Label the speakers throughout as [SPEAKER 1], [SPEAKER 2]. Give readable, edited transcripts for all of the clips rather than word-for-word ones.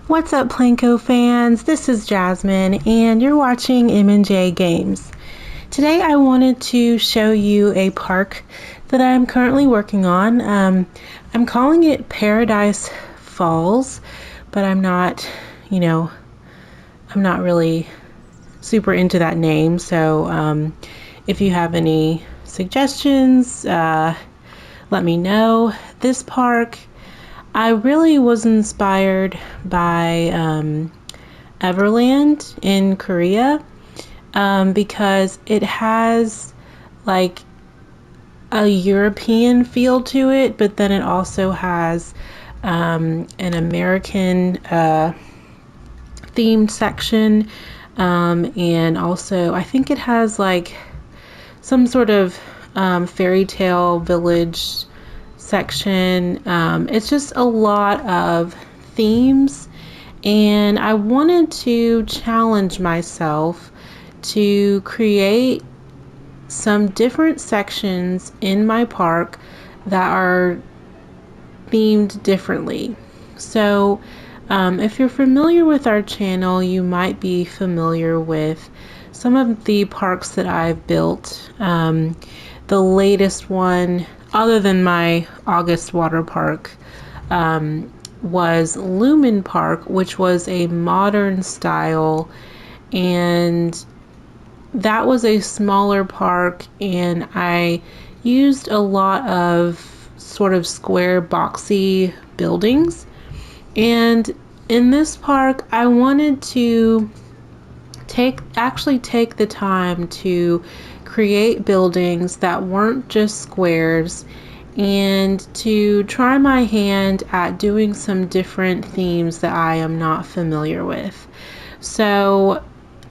[SPEAKER 1] What's up, Planko fans? This is Jasmine, and you're watching M&J Games. Today I wanted to show you a park that I'm currently working on. I'm calling it Paradise Falls, but I'm not really super into that name. So if you have any suggestions, let me know. This park, I really was inspired by Everland in Korea because it has like a European feel to it, but then it also has an American themed section, and also I think it has like some sort of fairy tale village section. It's just a lot of themes, and I wanted to challenge myself to create some different sections in my park that are themed differently. So if you're familiar with our channel, you might be familiar with some of the parks that I've built. The latest one, other than my August water park, was Lumen Park, which was a modern style, and that was a smaller park, and I used a lot of sort of square boxy buildings. And in this park I wanted to actually take the time to create buildings that weren't just squares, and to try my hand at doing some different themes that I am not familiar with. So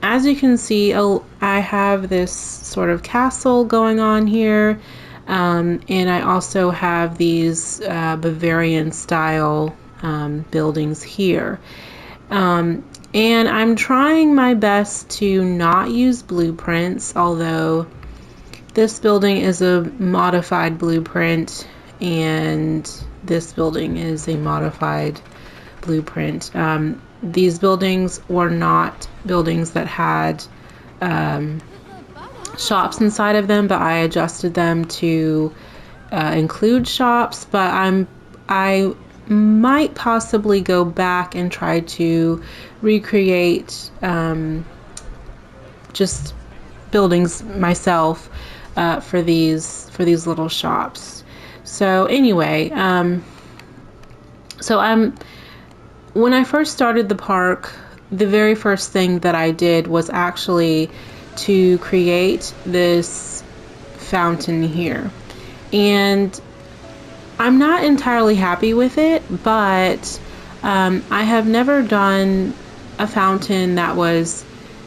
[SPEAKER 1] as you can see, I have this sort of castle going on here, and I also have these Bavarian style buildings here. And I'm trying my best to not use blueprints, although this building is a modified blueprint and this building is a modified blueprint. These buildings were not buildings that had shops inside of them, but I adjusted them to include shops. But I might possibly go back and try to recreate just buildings myself for these little shops. So anyway, when I first started the park, the very first thing that I did was actually to create this fountain here, and I'm not entirely happy with it, but I have never done a fountain that was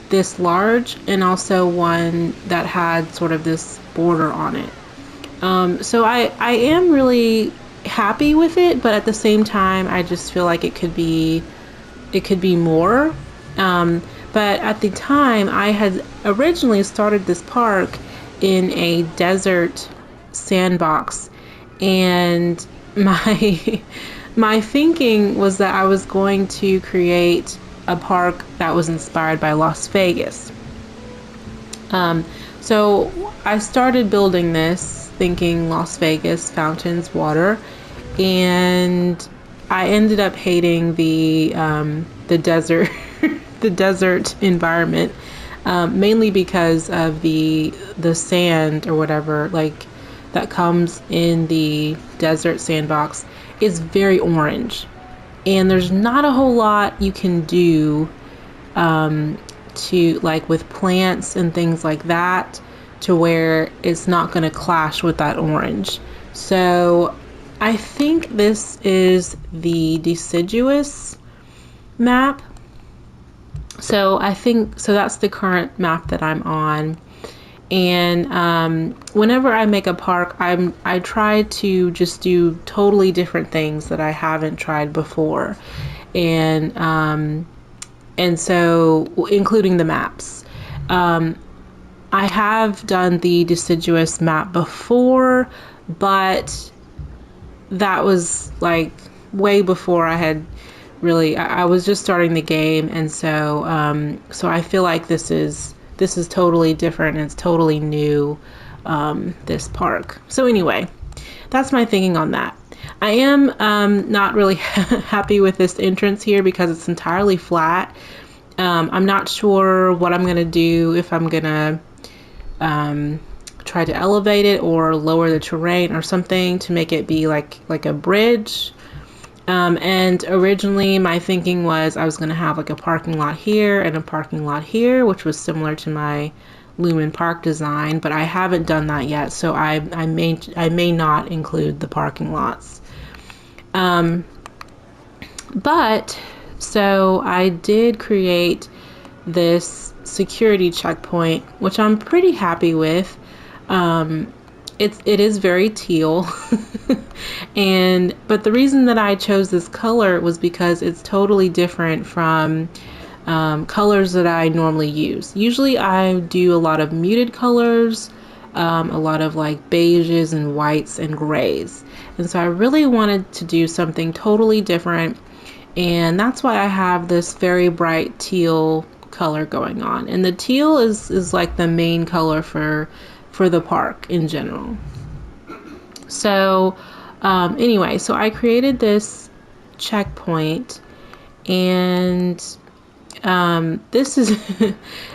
[SPEAKER 1] this large and also one that had sort of this border on it. So I am really happy with it, but at the same time I just feel like it could be more. But at the time, I had originally started this park in a desert sandbox, and my thinking was that I was going to create a park that was inspired by Las Vegas. So I started building this thinking Las Vegas, fountains, water, and I ended up hating the desert the desert environment, mainly because of the sand or whatever like that comes in the desert sandbox is very orange, and there's not a whole lot you can do to like with plants and things like that to where it's not going to clash with that orange. So I think this is the deciduous map. So that's the current map that I'm on. And whenever I make a park, I try to just do totally different things that I haven't tried before, and so including the maps. I have done the deciduous map before, but that was like way before I had really, I was just starting the game, and so I feel like this is totally different and it's totally new, this park. So anyway, that's my thinking on that. I am not really happy with this entrance here because it's entirely flat. I'm not sure what I'm gonna do, if I'm gonna try to elevate it or lower the terrain or something to make it be like a bridge. And originally my thinking was I was going to have like a parking lot here and a parking lot here, which was similar to my Lumen Park design, but I haven't done that yet, so I may not include the parking lots. But so I did create this security checkpoint, which I'm pretty happy with. It is very teal, but the reason that I chose this color was because it's totally different from colors that I normally use. Usually I do a lot of muted colors, a lot of like beiges and whites and grays, and so I really wanted to do something totally different, and that's why I have this very bright teal color going on. And the teal is like the main color for the park in general. So anyway, so I created this checkpoint, and this is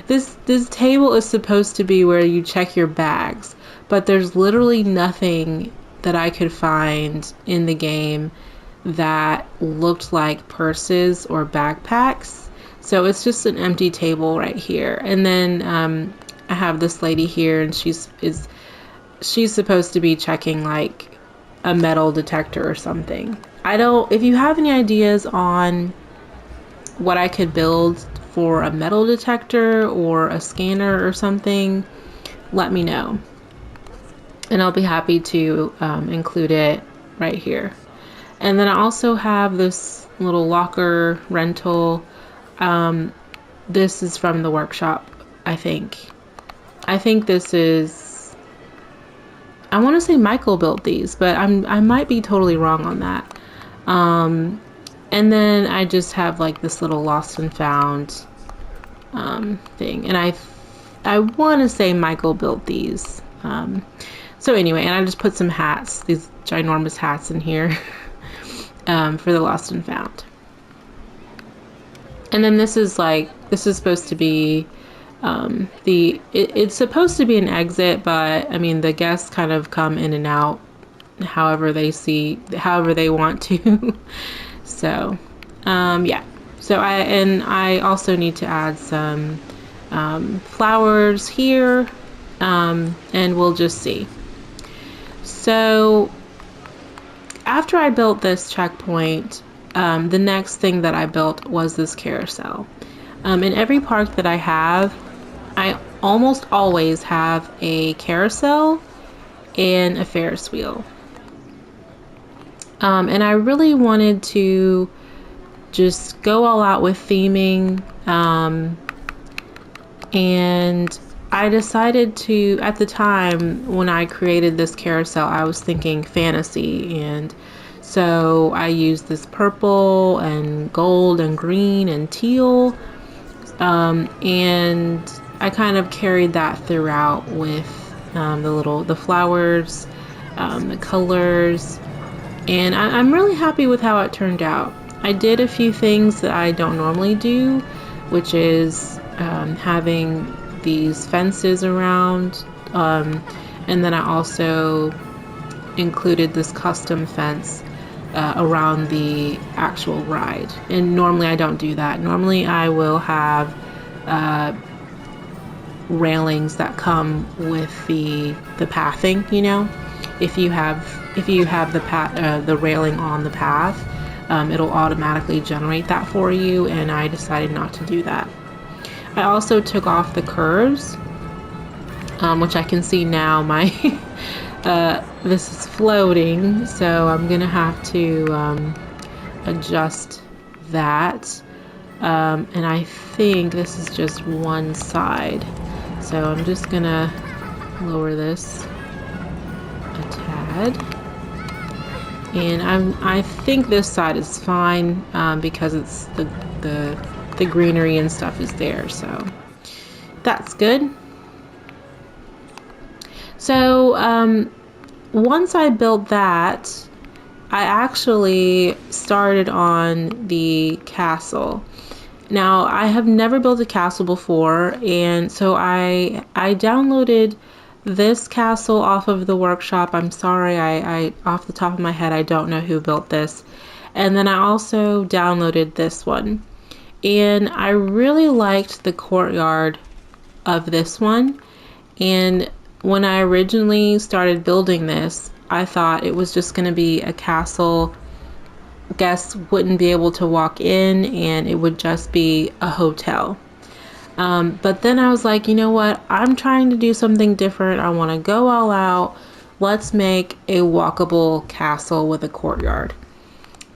[SPEAKER 1] this table is supposed to be where you check your bags, but there's literally nothing that I could find in the game that looked like purses or backpacks. So it's just an empty table right here. And then I have this lady here, and she's supposed to be checking like a metal detector or something. If you have any ideas on what I could build for a metal detector or a scanner or something, let me know. And I'll be happy to include it right here. And then I also have this little locker rental. This is from the workshop, I think. I think this is, I want to say Michael built these, but I might be totally wrong on that. And then I just have like this little lost and found thing, and I want to say Michael built these. So anyway, and I just put some hats, these ginormous hats in here for the lost and found. And then this is supposed to be it's supposed to be an exit, but I mean the guests kind of come in and out however they want to. So yeah, so I also need to add some flowers here, and we'll just see. So after I built this checkpoint, the next thing that I built was this carousel. In every park that I have, I almost always have a carousel and a Ferris wheel. And I really wanted to just go all out with theming. And I decided to, at the time when I created this carousel, I was thinking fantasy. And so I used this purple and gold and green and teal. And I kind of carried that throughout with the flowers, the colors. And I'm really happy with how it turned out. I did a few things that I don't normally do, which is having these fences around, and then I also included this custom fence around the actual ride. And normally I don't do that. Normally I will have railings that come with the pathing, you know. If you have the railing on the path, it'll automatically generate that for you, and I decided not to do that. I also took off the curves, which I can see now my this is floating, so I'm gonna have to adjust that, and I think this is just one side, so I'm just gonna lower this a tad. And I think this side is fine because it's the greenery and stuff is there, so that's good. So once I built that, I actually started on the castle. Now, I have never built a castle before, and so I downloaded this castle off of the workshop. I'm sorry, I off the top of my head, I don't know who built this. And then I also downloaded this one. And I really liked the courtyard of this one. And when I originally started building this, I thought it was just going to be a castle. Guests wouldn't be able to walk in and it would just be a hotel. But then I was like, you know what? I'm trying to do something different. I want to go all out. Let's make a walkable castle with a courtyard.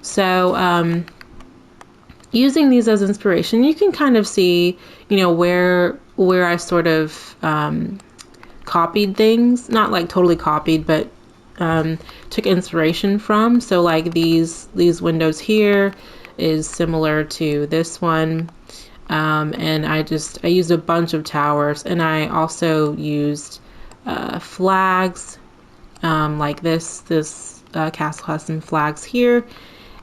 [SPEAKER 1] So using these as inspiration, you can kind of see, you know, where I sort of copied things. Not like totally copied, but took inspiration from. So like these windows here is similar to this one. And I used a bunch of towers, and I also used flags, like this castle has some flags here,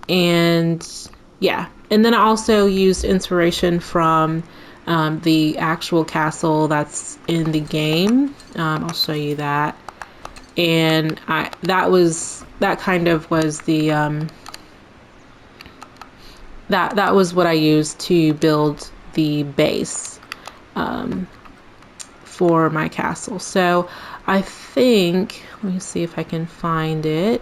[SPEAKER 1] and yeah. And then I also used inspiration from the actual castle that's in the game. I'll show you that. And that kind of was the that was what I used to build the base for my castle. So I think, let me see if I can find it.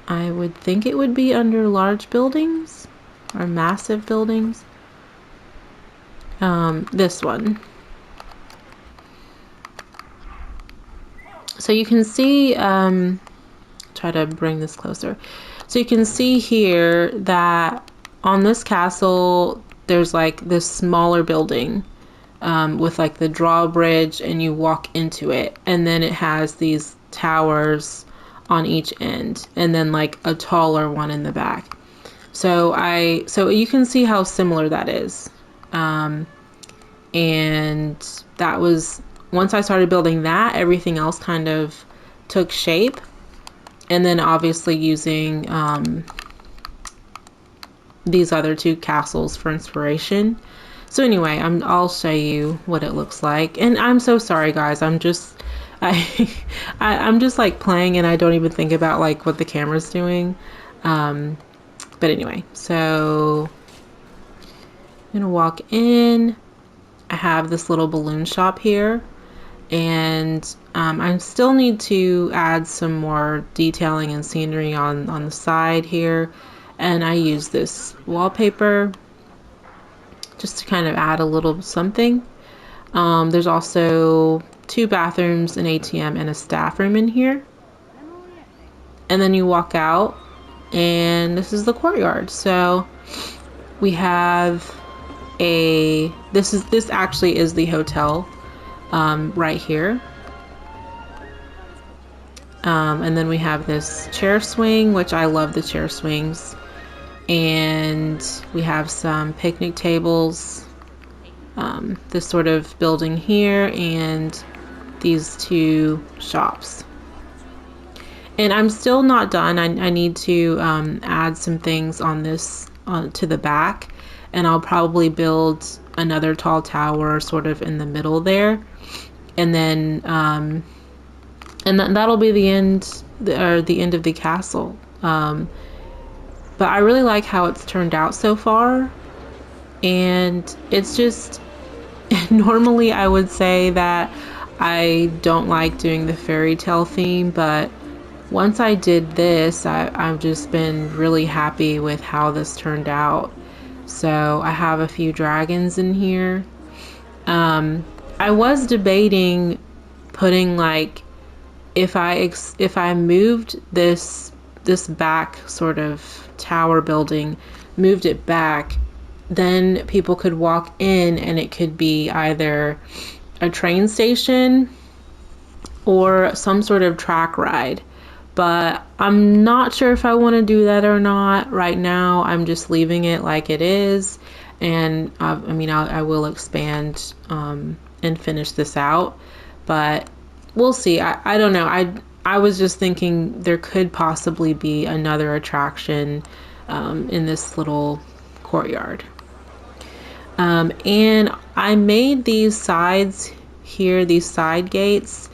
[SPEAKER 1] I would think it would be under large buildings or massive buildings. This one. So you can see, try to bring this closer. So you can see here that on this castle, there's like this smaller building with like the drawbridge, and you walk into it. And then it has these towers on each end, and then like a taller one in the back. So you can see how similar that is. And that was, once I started building that, everything else kind of took shape. And then obviously using these other two castles for inspiration. So anyway, I'll show you what it looks like. And I'm so sorry, guys. I'm just like playing, and I don't even think about like what the camera's doing. But anyway, so I'm gonna walk in. I have this little balloon shop here, and I still need to add some more detailing and scenery on the side here. And I use this wallpaper just to kind of add a little something. There's also 2 bathrooms, an ATM, and a staff room in here. And then you walk out, and this is the courtyard. So we have this actually is the hotel right here. And then we have this chair swing, which I love the chair swings. And we have some picnic tables, this sort of building here, and these 2 shops. And I'm still not done. I need to add some things on this to the back, and I'll probably build another tall tower sort of in the middle there, and then that'll be the end of the castle. But I really like how it's turned out so far, and it's just normally I would say that I don't like doing the fairy tale theme, but once I did this, I've just been really happy with how this turned out. So I have a few dragons in here. I was debating putting like, if I moved this back sort of tower building, moved it back, then people could walk in and it could be either a train station or some sort of track ride. But I'm not sure if I want to do that or not. Right now, I'm just leaving it like it is. And I mean, I will expand and finish this out. But we'll see. I don't know. I was just thinking there could possibly be another attraction in this little courtyard. And I made these sides here, these side gates,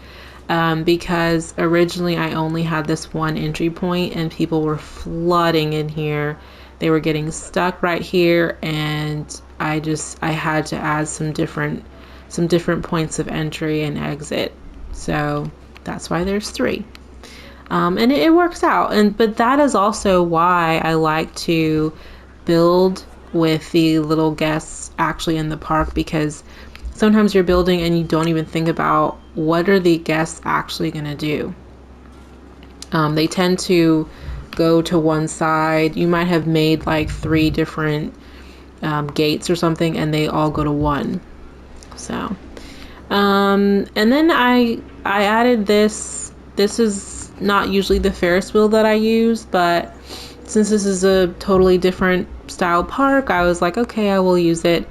[SPEAKER 1] because originally I only had this one entry point and people were flooding in here. They were getting stuck right here, and I had to add some different points of entry and exit. So that's why there's 3. And it works out. But that is also why I like to build with the little guests actually in the park, because sometimes you're building and you don't even think about what are the guests actually going to do. They tend to go to one side. You might have made like 3 different gates or something, and they all go to one. So, and then I added this. This is not usually the Ferris wheel that I use, but since this is a totally different style park, I was like, okay, I will use it.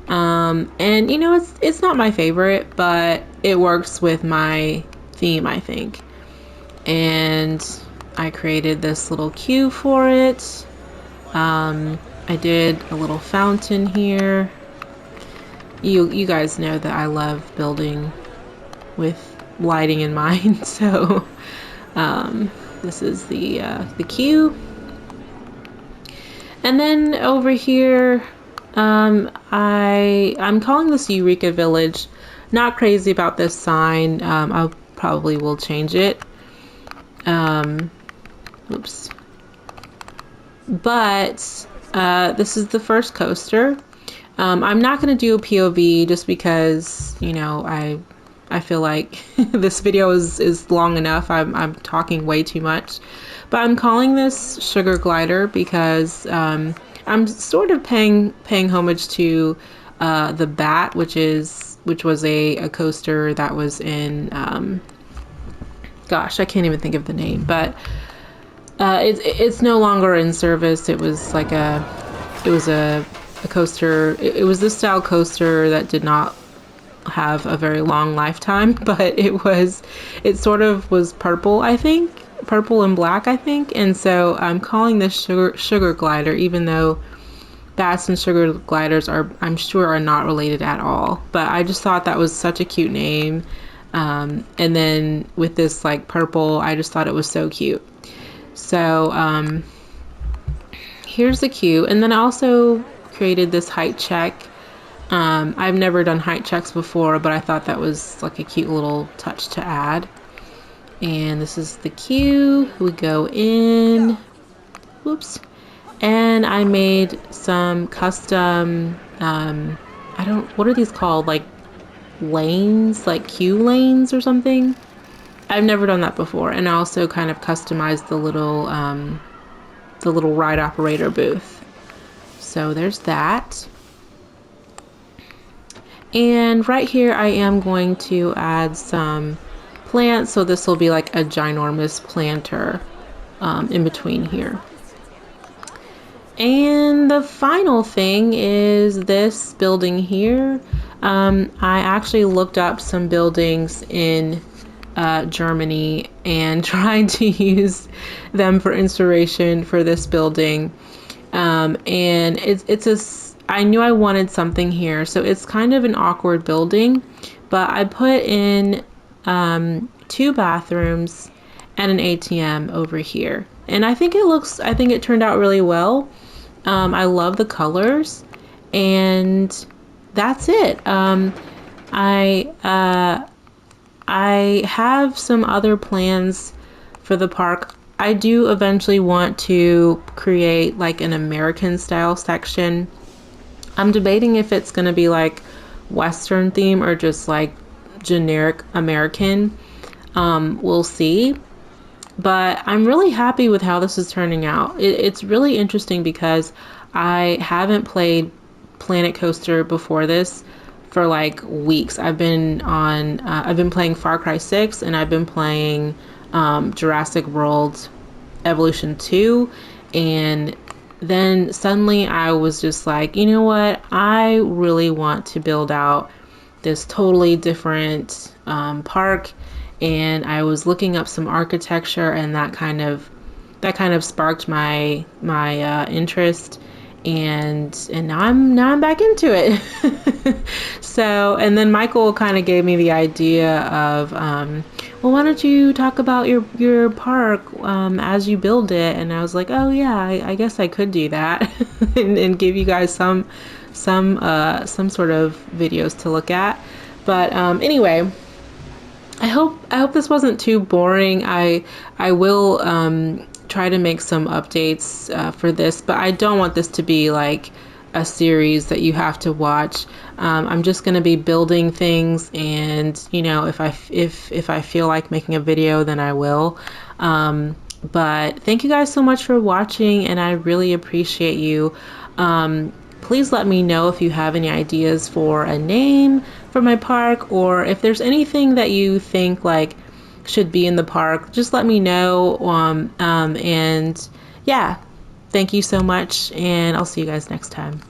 [SPEAKER 1] And you know, it's not my favorite, but it works with my theme, I think. And I created this little queue for it. I did a little fountain here. You guys know that I love building with lighting in mind, so this is the queue. And then over here, I'm calling this Eureka Village. Not crazy about this sign. I probably will change it. Oops. But this is the first coaster. I'm not going to do a POV just because, you know, I feel like this video is long enough. I'm talking way too much. But I'm calling this Sugar Glider because I'm sort of paying homage to the Bat, which was a coaster that was in gosh, I can't even think of the name, but it's no longer in service. It was like a coaster. It was this style coaster that did not have a very long lifetime, but it sort of was purple, I think. Purple and black, I think. And so I'm calling this sugar glider, even though bats and sugar gliders I'm sure are not related at all. But I just thought that was such a cute name. And then with this like purple, I just thought it was so cute. So here's the queue. And then I also created this height check. I've never done height checks before, but I thought that was like a cute little touch to add. And this is the queue. We go in. Whoops. And I made some custom, what are these called? Like lanes, like queue lanes or something. I've never done that before. And I also kind of customized the little ride operator booth. So there's that. And right here I am going to add some plants, so this will be like a ginormous planter in between here. And the final thing is this building here. I actually looked up some buildings in Germany and tried to use them for inspiration for this building. And I knew I wanted something here, so it's kind of an awkward building, but I put in 2 bathrooms and an ATM over here, and I think it turned out really well. I love the colors, and that's it. I have some other plans for the park. I do eventually want to create like an American style section. I'm debating if it's going to be like Western theme or just like generic American. We'll see. But I'm really happy with how this is turning out. It's really interesting because I haven't played Planet Coaster before this. for like weeks. I've been playing Far Cry 6, and I've been playing Jurassic World Evolution 2, and then suddenly I was just like, you know what? I really want to build out this totally different park, and I was looking up some architecture, and that kind of sparked my interest, and now I'm back into it. So, and then Michael kind of gave me the idea of, well, why don't you talk about your park as you build it? And I was like, oh yeah, I guess I could do that, and give you guys some sort of videos to look at. But anyway, I hope this wasn't too boring. I will try to make some updates for this, but I don't want this to be like a series that you have to watch. I'm just going to be building things, and if I feel like making a video, then I will. But thank you guys so much for watching, and I really appreciate you. Please let me know if you have any ideas for a name for my park, or if there's anything that you think like should be in the park. Just let me know. And yeah, thank you so much, and I'll see you guys next time.